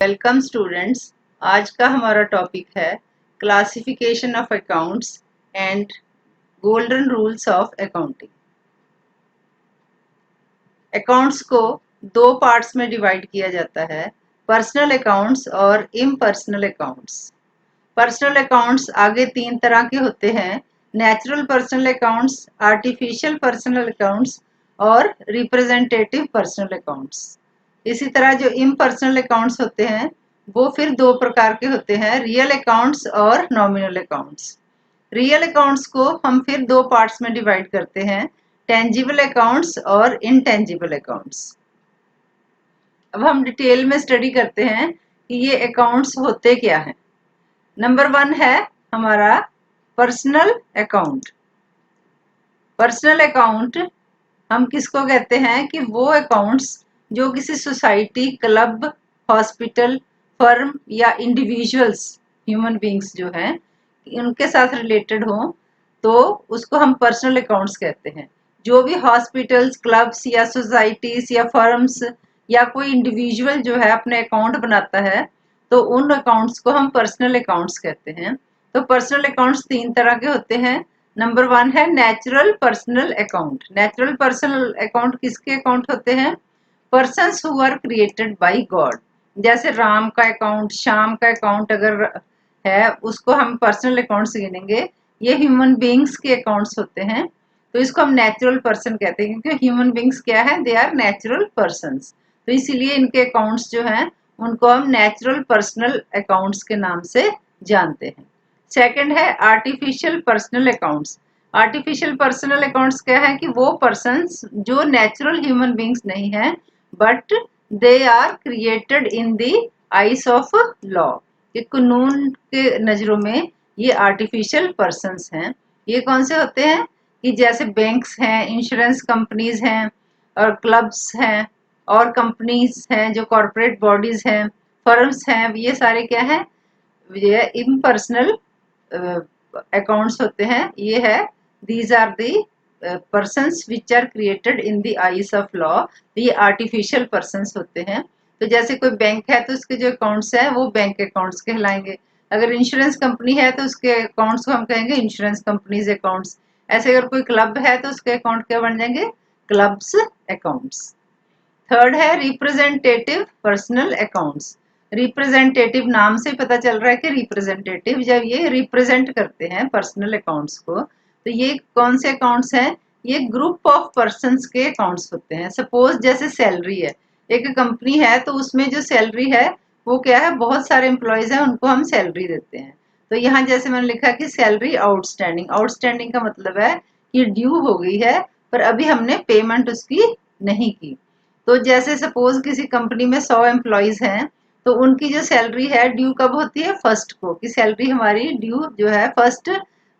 Welcome students. आज का हमारा टॉपिक है classification of accounts and golden rules of accounting. Accounts को दो पार्ट्स में डिवाइड किया जाता है, पर्सनल अकाउंट्स और इम्पर्सनल अकाउंट्स। पर्सनल अकाउंट्स आगे तीन तरह के होते हैं, natural personal accounts, artificial personal accounts और रिप्रेजेंटेटिव पर्सनल अकाउंट्स। इसी तरह जो इम्पर्सनल अकाउंट्स होते हैं वो फिर दो प्रकार के होते हैं, रियल अकाउंट्स और नॉमिनल अकाउंट्स। रियल अकाउंट्स को हम फिर दो पार्ट्स में डिवाइड करते हैं, टेंजिबल अकाउंट्स और इनटेंजिबल अकाउंट्स। अब हम डिटेल में स्टडी करते हैं कि ये अकाउंट्स होते क्या हैं। नंबर 1 है हमारा पर्सनल अकाउंट। पर्सनल अकाउंट हम किसको कहते हैं कि वो अकाउंट्स जो किसी सोसाइटी, क्लब, हॉस्पिटल, फर्म या इंडिविजुअल्स, ह्यूमन बींग्स जो हैं उनके साथ रिलेटेड हो, तो उसको हम पर्सनल अकाउंट्स कहते हैं। जो भी हॉस्पिटल्स, क्लब्स या सोसाइटीज या फर्म्स या कोई इंडिविजुअल जो है अपने अकाउंट बनाता है तो उन अकाउंट्स को हम पर्सनल अकाउंट्स कहते हैं। तो पर्सनल अकाउंट्स तीन तरह के होते हैं। नंबर 1 है natural personal account. Natural personal account किसके अकाउंट होते हैं? Persons who are created by God. जैसे राम का अकाउंट, श्याम का अकाउंट अगर है उसको हम पर्सनल अकाउंट्स गिनेंगे। ये ह्यूमन बींग्स के अकाउंट्स होते हैं, तो इसको हम नेचुरल पर्सन कहते हैं क्योंकि ह्यूमन बींग्स क्या है, दे आर नेचुरल पर्सन्स। तो इसीलिए इनके अकाउंट्स जो हैं उनको हम नेचुरल पर्सनल अकाउंट्स के नाम से जानते हैं। सेकंड है artificial personal accounts. Artificial personal accounts क्या है कि वो पर्सन्स जो नेचुरल ह्यूमन बींग्स नहीं है but they are created in the eyes of law. ये कानून के नजरों में ये आर्टिफिशियल पर्सन्स हैं। ये कौन से होते हैं कि जैसे बैंक्स हैं, इंश्योरेंस कंपनीज हैं और क्लब्स हैं और कंपनीज हैं जो कॉरपोरेट बॉडीज हैं, फर्म्स हैं, ये सारे क्या हैं, ये इम्पर्सनल अकाउंट्स होते हैं। ये है these are the persons which are created in the eyes of law. ये आर्टिफिशियल पर्सन्स होते हैं। तो जैसे कोई बैंक है तो उसके जो अकाउंट्स हैं वो बैंक अकाउंट्स कहलाएंगे। अगर इंश्योरेंस कंपनी है तो उसके अकाउंट्स को हम कहेंगे इंश्योरेंस कंपनीज अकाउंट्स। ऐसे अगर कोई क्लब है तो उसके अकाउंट क्या बन जाएंगे, क्लब्स अकाउंट्स। थर्ड है रिप्रेजेंटेटिव पर्सनल अकाउंट्स। रिप्रेजेंटेटिव नाम से पता चल रहा है कि रिप्रेजेंटेटिव जब ये रिप्रेजेंट करते हैं पर्सनल अकाउंट्स को, तो ये कौन से अकाउंट्स हैं, ये ग्रुप ऑफ पर्सन्स के अकाउंट्स होते हैं। सपोज जैसे सैलरी है, एक कंपनी है तो उसमें जो सैलरी है वो क्या है, बहुत सारे एम्प्लॉयज हैं उनको हम सैलरी देते हैं। तो यहाँ जैसे मैंने लिखा कि सैलरी आउटस्टैंडिंग। आउटस्टैंडिंग का मतलब है कि ड्यू हो गई है पर अभी हमने पेमेंट उसकी नहीं की। तो जैसे सपोज किसी कंपनी में 100 एम्प्लॉयज हैं तो उनकी जो सैलरी है ड्यू कब होती है, फर्स्ट को, कि सैलरी हमारी ड्यू जो है फर्स्ट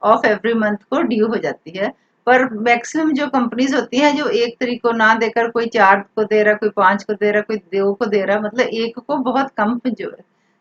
ऑफ एवरी मंथ को ड्यू हो जाती है। पर मैक्सिमम जो कंपनीज होती हैं जो 1 तारीख को ना देकर कोई 4 को दे रहा, कोई 5 को दे रहा, कोई 2 को दे रहा, मतलब एक को बहुत कम जो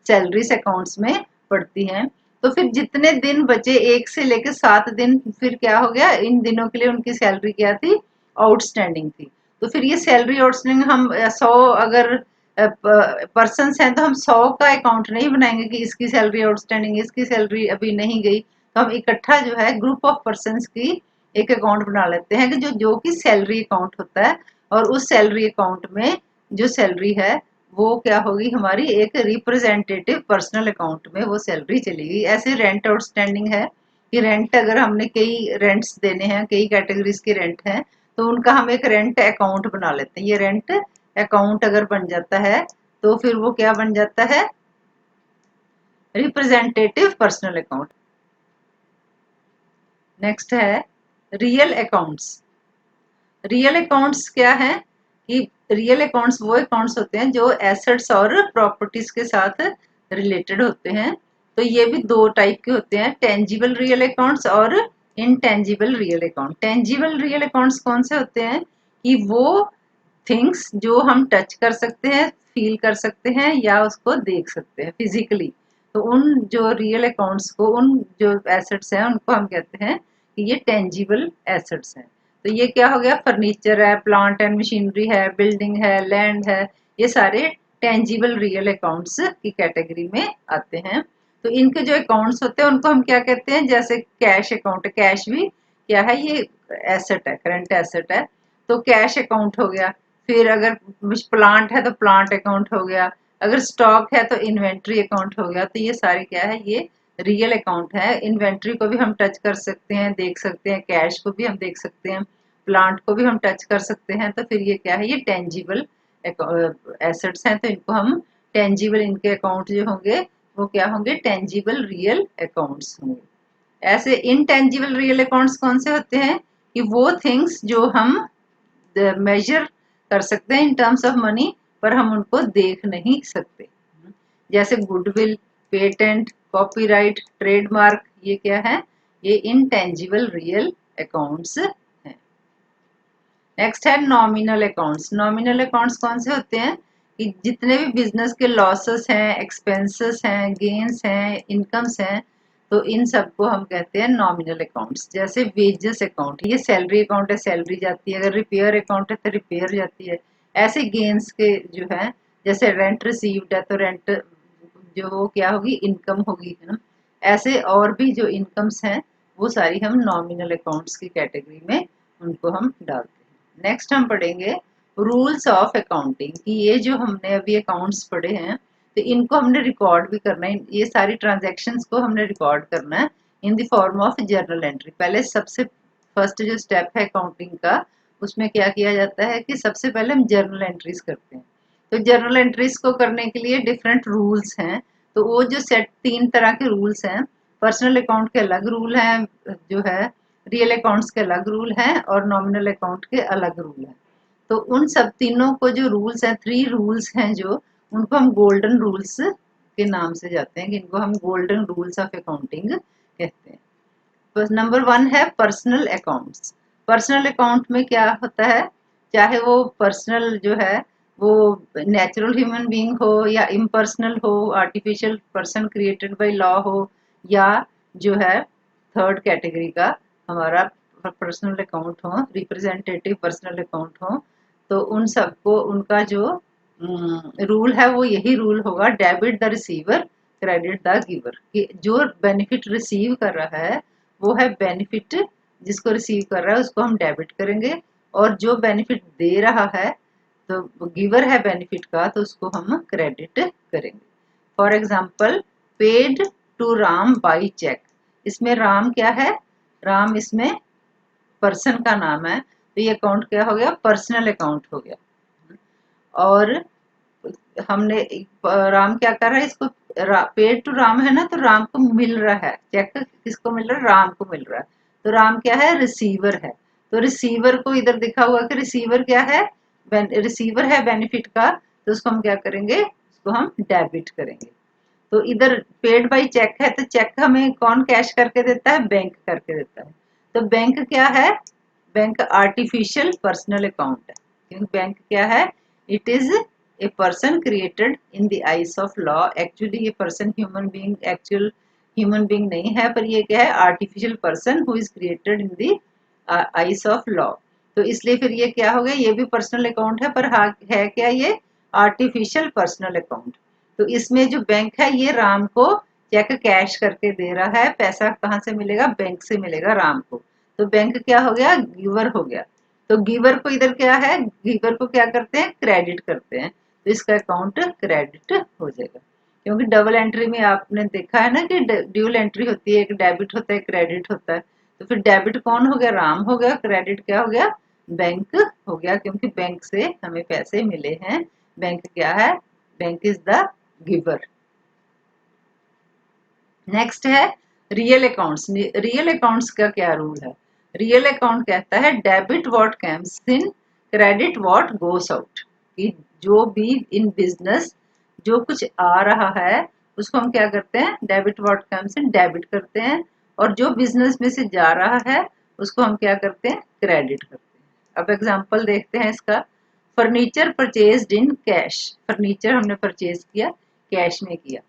सैलरीज अकाउंट्स में पड़ती हैं। तो फिर जितने दिन बचे 1 से लेकर 7 दिन, फिर क्या हो गया, इन दिनों के लिए उनकी सैलरी क्या थी, आउटस्टैंडिंग थी। तो फिर ये सैलरी आउटस्टैंडिंग हम 100 अगर पर्सन हैं तो हम 100 का अकाउंट नहीं बनाएंगे कि इसकी सैलरी आउटस्टैंडिंग, इसकी सैलरी अभी नहीं गई। तो हम इकट्ठा जो है ग्रुप ऑफ पर्सन की एक अकाउंट बना लेते हैं कि जो कि सैलरी अकाउंट होता है, और उस सैलरी अकाउंट में जो सैलरी है वो क्या होगी, हमारी एक रिप्रेजेंटेटिव पर्सनल अकाउंट में वो सैलरी चलेगी। ऐसे रेंट आउटस्टैंडिंग है कि रेंट अगर हमने कई रेंट्स देने हैं, कई कैटेगरीज के रेंट हैं, तो उनका हम एक रेंट अकाउंट बना लेते हैं। ये रेंट अकाउंट अगर बन जाता है तो फिर वो क्या बन जाता है, रिप्रेजेंटेटिव पर्सनल अकाउंट। नेक्स्ट है रियल अकाउंट्स। रियल अकाउंट्स क्या है कि रियल अकाउंट्स वो अकाउंट्स होते हैं जो एसेट्स और प्रॉपर्टीज के साथ रिलेटेड होते हैं। तो ये भी दो टाइप के होते हैं, टेंजिबल रियल अकाउंट्स और intangible real account. Tangible real accounts कौन से होते हैं कि वो थिंग्स जो हम टच कर सकते हैं, फील कर सकते हैं या उसको देख सकते हैं फिजिकली। तो उन जो रियल अकाउंट्स को, उन जो एसेट्स हैं उनको हम कहते हैं कि ये टेंजिबल एसेट्स हैं। तो ये क्या हो गया, फर्नीचर है, प्लांट एंड मशीनरी है, बिल्डिंग है, लैंड है, ये सारे टेंजिबल रियल अकाउंट्स की कैटेगरी में आते हैं। तो इनके जो अकाउंट्स होते हैं उनको हम क्या कहते हैं, जैसे कैश अकाउंट, कैश भी क्या है, ये एसेट है, करंट एसेट है, तो कैश अकाउंट हो गया। फिर अगर प्लांट है तो प्लांट अकाउंट हो गया, अगर स्टॉक है तो इन्वेंट्री अकाउंट हो गया। तो ये सारे क्या है, ये रियल अकाउंट है। इन्वेंट्री को भी हम टच कर सकते हैं, देख सकते हैं, कैश को भी हम देख सकते हैं, प्लांट को भी हम टच कर सकते हैं। तो फिर ये क्या है, ये टेंजिबल एसेट्स हैं, तो इनको हम टेंजिबल, इनके अकाउंट जो होंगे वो क्या होंगे, टेंजिबल रियल अकाउंट्स होंगे। ऐसे इनटेंजिबल रियल अकाउंट्स कौन से होते हैं, कि वो थिंग्स जो हम मेजर कर सकते हैं इन टर्म्स ऑफ मनी, पर हम उनको देख नहीं सकते, जैसे गुडविल, पेटेंट, कॉपीराइट, ट्रेडमार्क, ये क्या है, ये इनटेंजिबल रियल अकाउंट्स हैं। नेक्स्ट है नॉमिनल अकाउंट्स। नॉमिनल अकाउंट्स कौन से होते हैं, कि जितने भी बिजनेस के लॉसेस हैं, एक्सपेंसेस हैं, गेन्स हैं, इनकम्स हैं, तो इन सबको हम कहते हैं नॉमिनल अकाउंट्स। जैसे वेजेस अकाउंट, ये सैलरी अकाउंट है, सैलरी जाती है, अगर रिपेयर अकाउंट है तो रिपेयर जाती है। ऐसे गेन्स के जो है, जैसे रेंट रिसीव्ड है तो रेंट जो क्या होगी, इनकम होगी, है ना। ऐसे और भी जो इनकम्स हैं वो सारी हम नॉमिनल अकाउंट्स की कैटेगरी में उनको हम डालते हैं। नेक्स्ट हम पढ़ेंगे रूल्स ऑफ अकाउंटिंग, कि ये जो हमने अभी अकाउंट्स पढ़े हैं तो इनको हमने रिकॉर्ड भी करना है, ये सारी ट्रांजैक्शंस को हमने रिकॉर्ड करना है in the form of journal entry. पहले सबसे फर्स्ट जो स्टेप है अकाउंटिंग का, उसमें क्या किया जाता है कि सबसे पहले हम जर्नल एंट्रीज करते हैं। तो जर्नल एंट्रीज को करने के लिए डिफरेंट रूल्स हैं। तो वो जो सेट 3 तरह के रूल्स हैं, पर्सनल अकाउंट के अलग रूल हैं, जो है रियल अकाउंट्स के अलग रूल हैं, और नॉमिनल अकाउंट के अलग रूल हैं। तो उन सब तीनों को जो रूल्स हैं, 3 रूल्स हैं जो, उनको हम गोल्डन रूल्स के नाम से जाते हैं, कि इनको हम गोल्डन रूल्स ऑफ अकाउंटिंग कहते हैं। तो नंबर 1 है पर्सनल अकाउंट्स। पर्सनल अकाउंट में क्या होता है, चाहे वो पर्सनल जो है वो नेचुरल ह्यूमन बीइंग हो या इम्पर्सनल हो, artificial person created by law हो, या जो है थर्ड कैटेगरी का हमारा पर्सनल अकाउंट हो, रिप्रेजेंटेटिव पर्सनल अकाउंट हो, तो उन सबको उनका जो रूल है वो यही रूल होगा, debit the receiver, credit the giver. कि जो बेनिफिट रिसीव कर रहा है वो है बेनिफिट, जिसको रिसीव कर रहा है उसको हम डेबिट करेंगे, और जो बेनिफिट दे रहा है, तो गिवर है बेनिफिट का, तो उसको हम क्रेडिट करेंगे। For example, paid to Ram by cheque, इसमें राम क्या है, राम इसमें पर्सन का नाम है, तो ये अकाउंट क्या हो गया, पर्सनल अकाउंट हो गया। और हमने राम क्या कर रहा है, इसको पेड टू राम है ना, तो राम को मिल रहा है, चेक किसको मिल रहा है, राम को मिल रहा है, तो राम क्या है, रिसीवर है। तो रिसीवर को इधर दिखा हुआ कि रिसीवर क्या है, रिसीवर है बेनिफिट का, तो उसको हम क्या करेंगे, उसको हम डेबिट करेंगे। तो इधर पेड बाई चेक है, तो चेक हमें कौन कैश करके देता है, बैंक करके देता है। तो बैंक क्या है, बैंक आर्टिफिशियल पर्सनल अकाउंट है, क्योंकि बैंक क्या है, it is a person created in the eyes of law. Actually ये person human being, actual human being नहीं है, पर ये क्या है, artificial person who is created in the eyes of law. तो इसलिए फिर ये क्या हो गया, ये भी पर्सनल अकाउंट है, पर है क्या, ये आर्टिफिशियल पर्सनल अकाउंट। तो इसमें जो बैंक है ये राम को चेक कैश करके दे रहा है, पैसा कहाँ से मिलेगा, बैंक से मिलेगा राम को। तो बैंक क्या हो गया, गिवर हो गया। तो गिवर को इधर क्या है, गिवर को क्या करते हैं, क्रेडिट करते हैं, तो इसका अकाउंट क्रेडिट हो जाएगा। क्योंकि डबल एंट्री में आपने देखा है ना कि ड्यूल एंट्री होती है, एक डेबिट होता है, क्रेडिट होता है। तो फिर डेबिट कौन हो गया, राम हो गया, क्रेडिट क्या हो गया, बैंक हो गया, क्योंकि बैंक से हमें पैसे मिले हैं। बैंक क्या है, bank is the giver. Next है रियल अकाउंट्स। रियल अकाउंट्स का क्या रूल है, रियल अकाउंट कहता है debit what comes in, credit what goes out. कि जो भी इन बिजनेस जो कुछ आ रहा है उसको हम क्या करते हैं, debit what comes in, debit करते हैं, और जो बिजनेस में से जा रहा है उसको हम क्या करते हैं, क्रेडिट करते हैं। अब एग्जांपल देखते हैं इसका। Furniture purchased in cash, furniture हमने परचेज किया, कैश में किया,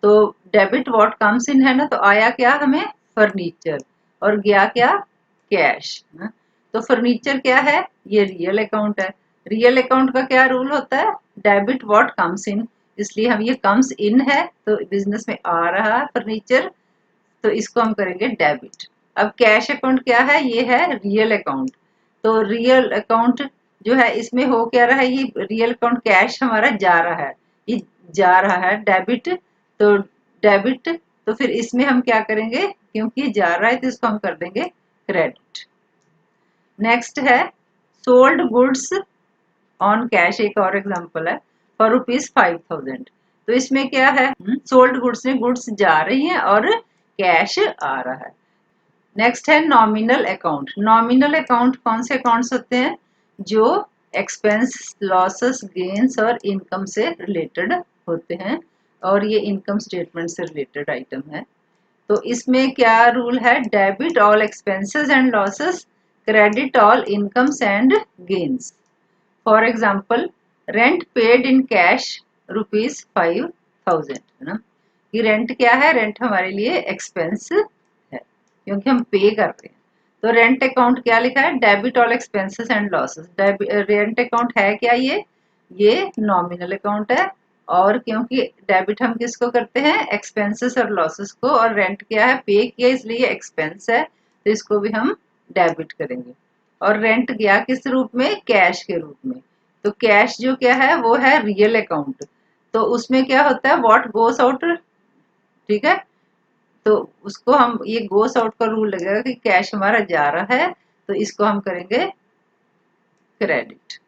तो डेबिट व्हाट कम्स इन है ना, तो आया क्या हमें, फर्नीचर, और गया क्या, कैश ना। तो फर्नीचर क्या है, ये रियल अकाउंट है। रियल अकाउंट का क्या रूल होता है, डेबिट व्हाट कम्स इन, इसलिए हम ये कम्स इन है तो बिजनेस में आ रहा है फर्नीचर, तो इसको हम करेंगे डेबिट। अब कैश अकाउंट क्या है, ये है रियल अकाउंट। तो रियल अकाउंट जो है इसमें हो क्या रहा है, ये रियल अकाउंट कैश हमारा जा रहा है, ये जा रहा है डेबिट। तो डेबिट, तो फिर इसमें हम क्या करेंगे, क्योंकि जा रहा है तो इसको हम कर देंगे क्रेडिट। नेक्स्ट है सोल्ड गुड्स ऑन कैश, एक और एग्जांपल है, फॉर ₹5,000। तो इसमें क्या है, सोल्ड गुड्स में गुड्स जा रही हैं और कैश आ रहा है। नेक्स्ट है नॉमिनल अकाउंट। नॉमिनल अकाउंट कौन से अकाउंट्स होते हैं, जो एक्सपेंस, लॉसेस, गेन्स और इनकम से रिलेटेड होते हैं, और ये इनकम स्टेटमेंट से रिलेटेड आइटम है। तो इसमें क्या रूल है, debit all expenses and losses, credit all incomes and gains. For example rent paid in cash ₹5,000 है ना, ये रेंट क्या है, रेंट हमारे लिए एक्सपेंस है क्योंकि हम पे कर रहे हैं। तो रेंट अकाउंट क्या लिखा है, debit all expenses and losses. Rent account है क्या, ये नॉमिनल अकाउंट है, और क्योंकि डेबिट हम किसको करते हैं, एक्सपेंसेस और लॉसेस को, और रेंट क्या है, पे किया, इसलिए एक्सपेंस है, तो इसको भी हम डेबिट करेंगे। और रेंट गया किस रूप में, कैश के रूप में। तो कैश जो क्या है वो है रियल अकाउंट, तो उसमें क्या होता है, व्हाट गोस आउट, ठीक है। तो उसको हम, ये गोस आउट का रूल लगेगा कि कैश हमारा जा रहा है, तो इसको हम करेंगे क्रेडिट।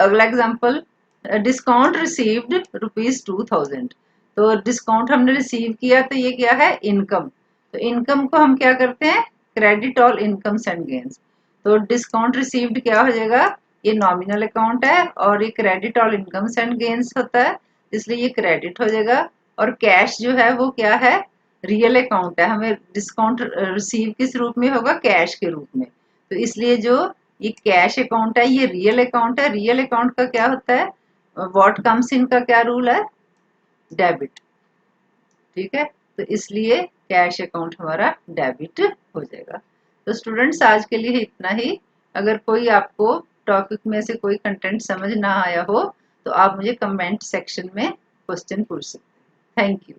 अगला एग्जांपल, डिस्काउंट रिसीव्ड ₹2,000। तो डिस्काउंट हमने रिसीव किया, तो ये क्या है, इनकम। तो इनकम को हम क्या करते हैं, credit all incomes and gains. तो डिस्काउंट रिसीव्ड क्या हो जाएगा, ये नॉमिनल अकाउंट है और ये credit all incomes and gains होता है, इसलिए ये क्रेडिट हो जाएगा। और कैश जो है वो क्या है, रियल अकाउंट है, हमें डिस्काउंट रिसीव किस रूप में होगा, कैश के रूप में। तो इसलिए जो ये कैश अकाउंट है ये रियल अकाउंट है। रियल अकाउंट का क्या होता है, व्हाट कम्स इन का क्या रूल है, डेबिट, ठीक है। तो इसलिए कैश अकाउंट हमारा डेबिट हो जाएगा। तो स्टूडेंट्स आज के लिए इतना ही। अगर कोई आपको टॉपिक में से कोई कंटेंट समझ ना आया हो तो आप मुझे कमेंट सेक्शन में क्वेश्चन पूछ सकते हैं। Thank you.